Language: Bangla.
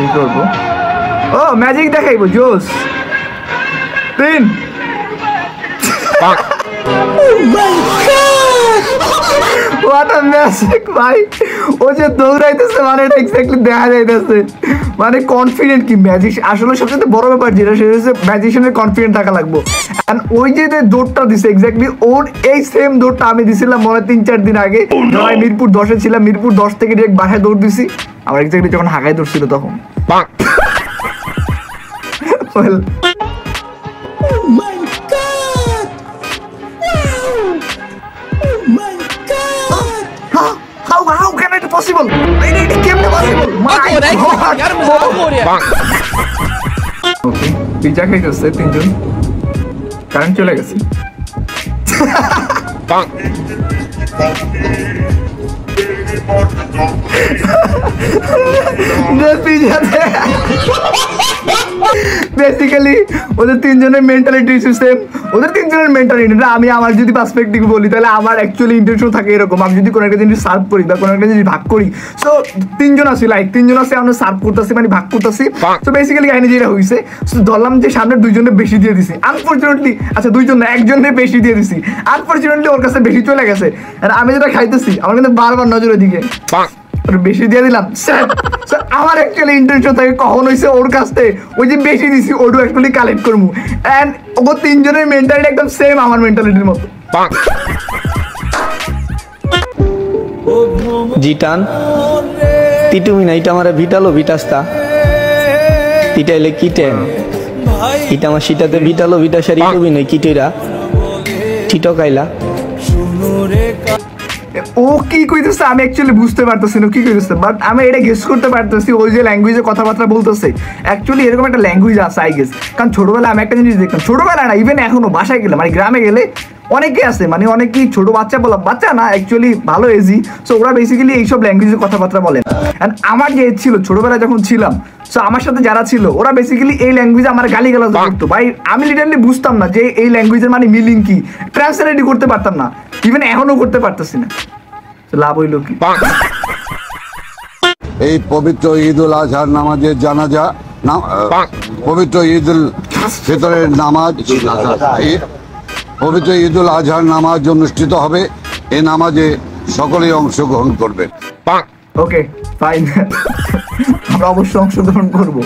কি করবো? ও ম্যাজিক দেখাইবো, জোস। 3 What a magic ভাই, ও যে দৌড়াইতেছে মানে এটা এক্স্যাক্টলি দেখা যাইতেছে, মানে কনফিডেন্ট কি ম্যাজিক। আসলে সবচেয়ে বড় ব্যাপার যেটা সেটা হচ্ছে ম্যাজিশিয়ানের কনফিডেন্ট থাকা লাগবে। এন্ড ওই যে দৌড়টা দিছে এক্স্যাক্টলি ওর এই সেম দৌড়টা আমি দিছিলাম মনে 3-4 দিন আগে, যখন মিরপুর 10-এ ছিলাম। মিরপুর 10 থেকে ডিরেক্ট বাসায় দৌড় দিছি, আমার এক্স্যাক্টলি যখন হাগায় দৌড়ছিল তখন। How can it possible? It came possible. Okay, pizza খাইতেছে 3 জন, কারেন্ট চলে গেছে। বেসিক্যালি ওদের 3 জনের মেন্টালিটি সেম। ওদের 3 জনের মেন্টালিটি না, আমি আমার যদি পার্সপেক্টিভ বলি তাহলে আমার অ্যাকচুয়ালি ইন্টেনশন থাকে এরকম, আমি যদি কোনো একটা জিনিস সার্ভ করি বা কোনো একটা জিনিস ভাগ করি, সো 3 জন আছি, লাইক 3 জন আছে, আমরা সার্ভ করতেছি মানে ভাগ করতেছি। সো বেসিক্যালি কাহিনী যেটা হয়েছে, ধরলাম যে সামনে 2 জনের বেশি দিয়ে দিছি, আনফরচুনেটলি, আচ্ছা 2 জন না, 1 জনের বেশি দিয়ে দিছি, আনফরচুনেটলি ওর কাছে বেশি চলে গেছে। আর আমি যেটা খাইতেছি আমার কিন্তু বারবার নজর ওদিকে, বেশি দিয়ে দিলাম। আমার অ্যাকচুয়ালি ইন্টেনশন থাকে কখন হয়েছে ওর কাছ থেকে ওই যে বেশি দিছি ওটু অ্যাকচুয়ালি কালেক্ট করবো। এন্ড ও 3 জনের মেন্টালিটি একদম সেম আমার মেন্টালিটির মতো। জিটান তিটুমি না, এটা আমার ভিটালো ভিটাস্তা, তিটাইলে কিটেন, এটা আমার সিটাতে ভিটালো ভিটাসারি টুবি নাই কিটেরা ঠিটকাইলা। ও কি কইতেছে আমি অ্যাকচুয়ালি বুঝতে পারতেছি না কি কইতেছে, বাট আমি এটা গেস করতে পারতেছি ওই যে ল্যাঙ্গুয়েজে কথাবার্তা বলতেছে অ্যাকচুয়ালি এরকম একটা ল্যাঙ্গুয়েজ আছে আই গেস। কারণ ছোটবেলায় আমি একটা জিনিস দেখতাম, ছোটবেলায় না ইভেন এখনো বাসায় গেলে মানে গ্রামে গেলে অনেকে আছে, মানে অনেকেই ছোট বাচ্চা বলা, বাচ্চা না অ্যাকচুয়ালি ভালো এজি, সো ওরা বেসিক্যালি এইসব ল্যাঙ্গুয়েজে কথাবার্তা বলেন। অ্যান্ড আমার যে এজ ছিল ছোটবেলায় যখন ছিলাম, সো আমার সাথে যারা ছিল ওরা বেসিক্যালি এই ল্যাঙ্গুয়েজে আমার গালিগালাজ করতো ভাই, আমি লিটারালি বুঝতাম না যে এই ল্যাঙ্গুয়েজের মানে মিনিং কি, ট্রান্সলেটই করতে পারতাম না, ইভেন এখনো করতে পারতেছি না। লাভ হইল কি? এই পবিত্র ঈদ উল আজহার নামাজের জানাজা, পবিত্র ঈদ উল ফিতরের নামাজ, পবিত্র ঈদ উল আজহার নামাজ অনুষ্ঠিত হবে। এই নামাজে সকলেই অংশগ্রহণ করবেন। ওকে ফাইন, আমরা অবশ্যই অংশগ্রহণ করবো।